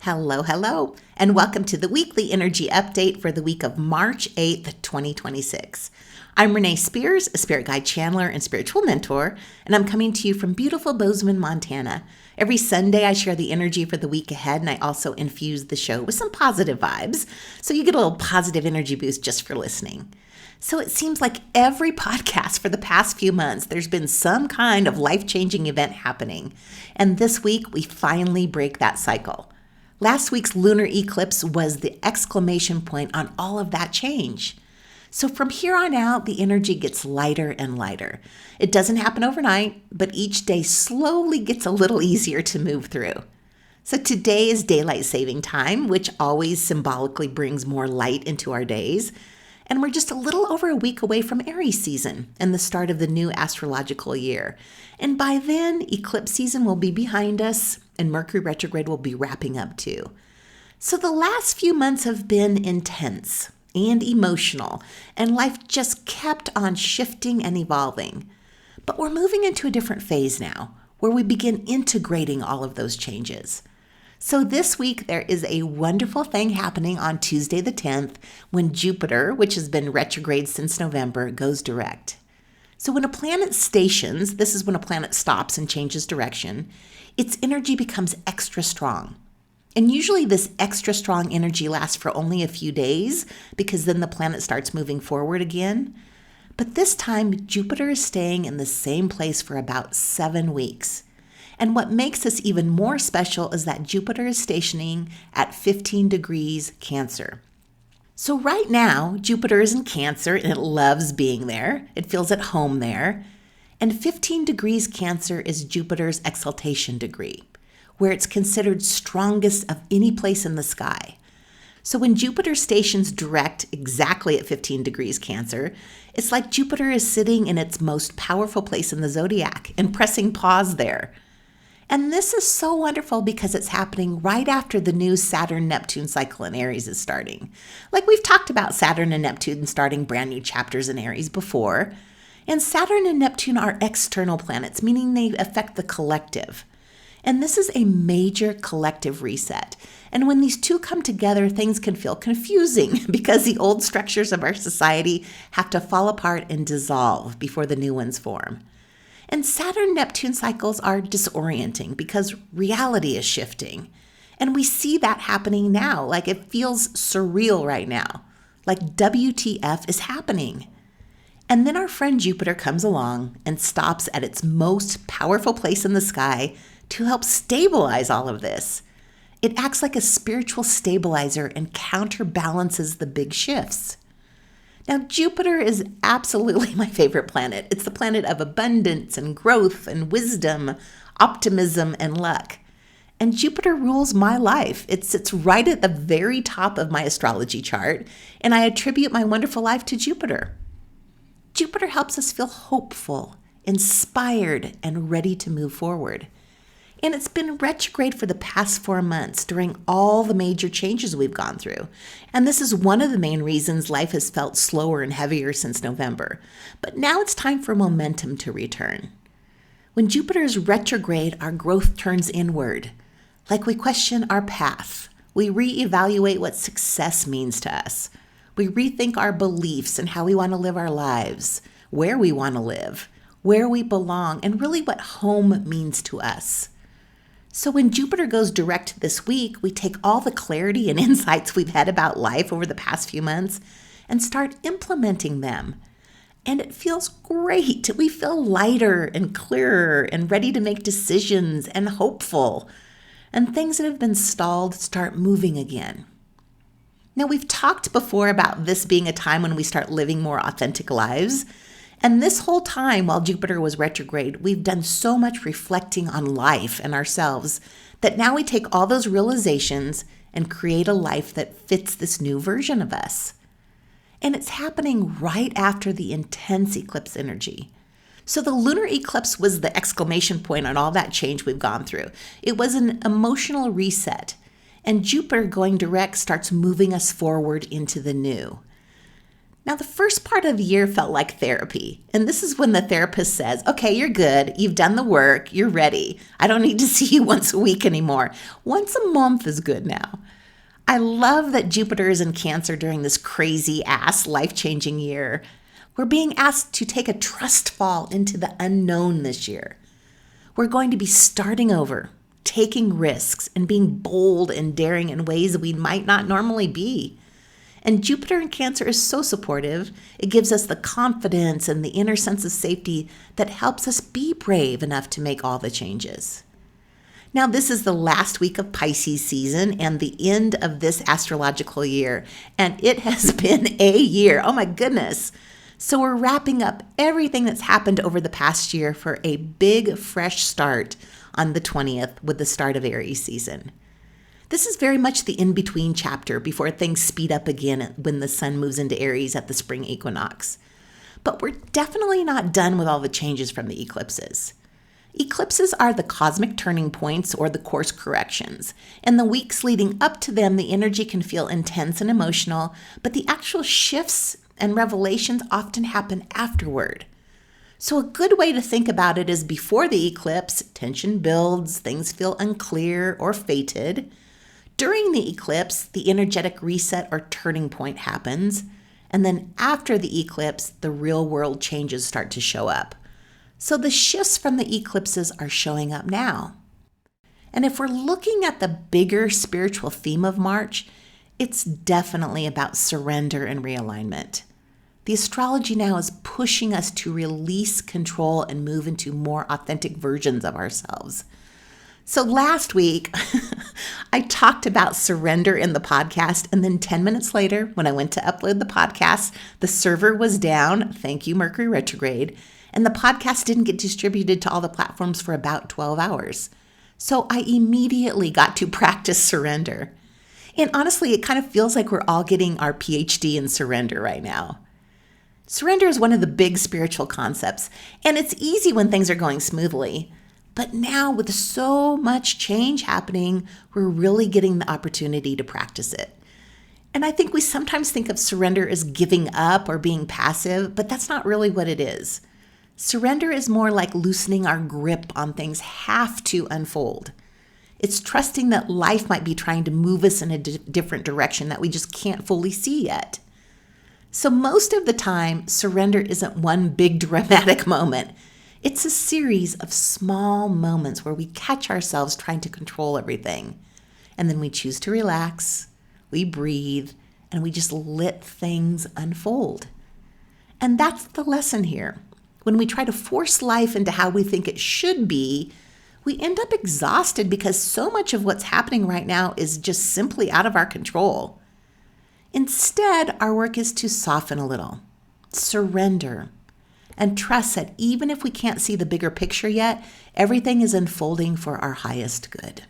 Hello, hello, and welcome to the weekly energy update for the week of March 8th, 2026. I'm Renee Spears, a spirit guide channeler and spiritual mentor, and I'm coming to you from beautiful Bozeman, Montana. Every Sunday, I share the energy for the week ahead, and I also infuse the show with some positive vibes, so you get a little positive energy boost just for listening. So it seems like every podcast for the past few months, there's been some kind of life-changing event happening, and this week, we finally break that cycle. Last week's lunar eclipse was the exclamation point on all of that change. So from here on out, the energy gets lighter and lighter. It doesn't happen overnight, but each day slowly gets a little easier to move through. So today is daylight saving time, which always symbolically brings more light into our days. And we're just a little over a week away from Aries season and the start of the new astrological year. And by then, eclipse season will be behind us and Mercury retrograde will be wrapping up too. So the last few months have been intense and emotional, and life just kept on shifting and evolving. But we're moving into a different phase now, where we begin integrating all of those changes. So this week, there is a wonderful thing happening on Tuesday the 10th when Jupiter, which has been retrograde since November, goes direct. So when a planet stations, this is when a planet stops and changes direction, its energy becomes extra strong. And usually this extra strong energy lasts for only a few days because then the planet starts moving forward again. But this time, Jupiter is staying in the same place for about 7 weeks. And what makes this even more special is that Jupiter is stationing at 15 degrees Cancer. So right now, Jupiter is in Cancer and it loves being there. It feels at home there. And 15 degrees Cancer is Jupiter's exaltation degree, where it's considered strongest of any place in the sky. So when Jupiter stations direct exactly at 15 degrees Cancer, it's like Jupiter is sitting in its most powerful place in the zodiac and pressing pause there. And this is so wonderful because it's happening right after the new Saturn-Neptune cycle in Aries is starting. Like we've talked about Saturn and Neptune starting brand new chapters in Aries before. And Saturn and Neptune are external planets, meaning they affect the collective. And this is a major collective reset. And when these two come together, things can feel confusing because the old structures of our society have to fall apart and dissolve before the new ones form. And Saturn-Neptune cycles are disorienting because reality is shifting. And we see that happening now, like it feels surreal right now, like WTF is happening. And then our friend Jupiter comes along and stops at its most powerful place in the sky to help stabilize all of this. It acts like a spiritual stabilizer and counterbalances the big shifts. Now, Jupiter is absolutely my favorite planet. It's the planet of abundance and growth and wisdom, optimism and luck. And Jupiter rules my life. It sits right at the very top of my astrology chart, and I attribute my wonderful life to Jupiter. Jupiter helps us feel hopeful, inspired, and ready to move forward. And it's been retrograde for the past 4 months during all the major changes we've gone through. And this is one of the main reasons life has felt slower and heavier since November. But now it's time for momentum to return. When Jupiter is retrograde, our growth turns inward. Like we question our path. We reevaluate what success means to us. We rethink our beliefs and how we want to live our lives, where we want to live, where we belong, and really what home means to us. So when Jupiter goes direct this week, we take all the clarity and insights we've had about life over the past few months and start implementing them. And it feels great. We feel lighter and clearer and ready to make decisions and hopeful. And things that have been stalled start moving again. Now, we've talked before about this being a time when we start living more authentic lives. And this whole time while Jupiter was retrograde, we've done so much reflecting on life and ourselves that now we take all those realizations and create a life that fits this new version of us. And it's happening right after the intense eclipse energy. So the lunar eclipse was the exclamation point on all that change we've gone through. It was an emotional reset. And Jupiter going direct starts moving us forward into the new. Now, the first part of the year felt like therapy. And this is when the therapist says, okay, you're good. You've done the work. You're ready. I don't need to see you once a week anymore. Once a month is good now. I love that Jupiter is in Cancer during this crazy ass life-changing year. We're being asked to take a trust fall into the unknown this year. We're going to be starting over, taking risks, and being bold and daring in ways that we might not normally be. And Jupiter in Cancer is so supportive. It gives us the confidence and the inner sense of safety that helps us be brave enough to make all the changes. Now, this is the last week of Pisces season and the end of this astrological year, and it has been a year. Oh my goodness. So we're wrapping up everything that's happened over the past year for a big, fresh start on the 20th with the start of Aries season. This is very much the in-between chapter before things speed up again when the sun moves into Aries at the spring equinox. But we're definitely not done with all the changes from the eclipses. Eclipses are the cosmic turning points or the course corrections. In the weeks leading up to them, the energy can feel intense and emotional, but the actual shifts and revelations often happen afterward. So a good way to think about it is before the eclipse, tension builds, things feel unclear or fated. During the eclipse, the energetic reset or turning point happens. And then after the eclipse, the real world changes start to show up. So the shifts from the eclipses are showing up now. And if we're looking at the bigger spiritual theme of March, it's definitely about surrender and realignment. The astrology now is pushing us to release control and move into more authentic versions of ourselves. So last week, I talked about surrender in the podcast, and then 10 minutes later, when I went to upload the podcast, the server was down, thank you, Mercury retrograde, and the podcast didn't get distributed to all the platforms for about 12 hours. So I immediately got to practice surrender. And honestly, it kind of feels like we're all getting our PhD in surrender right now. Surrender is one of the big spiritual concepts, and it's easy when things are going smoothly. But now with so much change happening, we're really getting the opportunity to practice it. And I think we sometimes think of surrender as giving up or being passive, but that's not really what it is. Surrender is more like loosening our grip on things have to unfold. It's trusting that life might be trying to move us in a different direction that we just can't fully see yet. So most of the time, surrender isn't one big dramatic moment. It's a series of small moments where we catch ourselves trying to control everything. And then we choose to relax, we breathe, and we just let things unfold. And that's the lesson here. When we try to force life into how we think it should be, we end up exhausted because so much of what's happening right now is just simply out of our control. Instead, our work is to soften a little, surrender, and trust that even if we can't see the bigger picture yet, everything is unfolding for our highest good.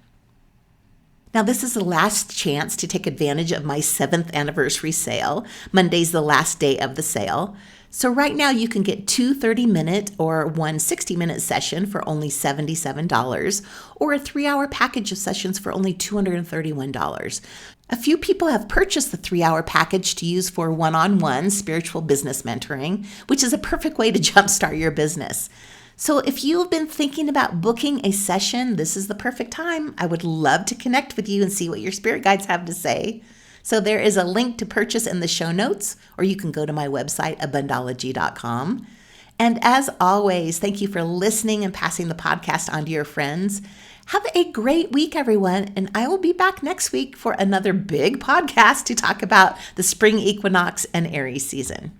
Now, this is the last chance to take advantage of my 7th anniversary sale. Monday's the last day of the sale. So right now you can get 2 30-minute or 1 60-minute session for only $77 or a 3-hour package of sessions for only $231. A few people have purchased the 3-hour package to use for one-on-one spiritual business mentoring, which is a perfect way to jumpstart your business. So if you've been thinking about booking a session, this is the perfect time. I would love to connect with you and see what your spirit guides have to say. So there is a link to purchase in the show notes, or you can go to my website, abundology.com. And as always, thank you for listening and passing the podcast on to your friends. Have a great week, everyone. And I will be back next week for another big podcast to talk about the spring equinox and Aries season.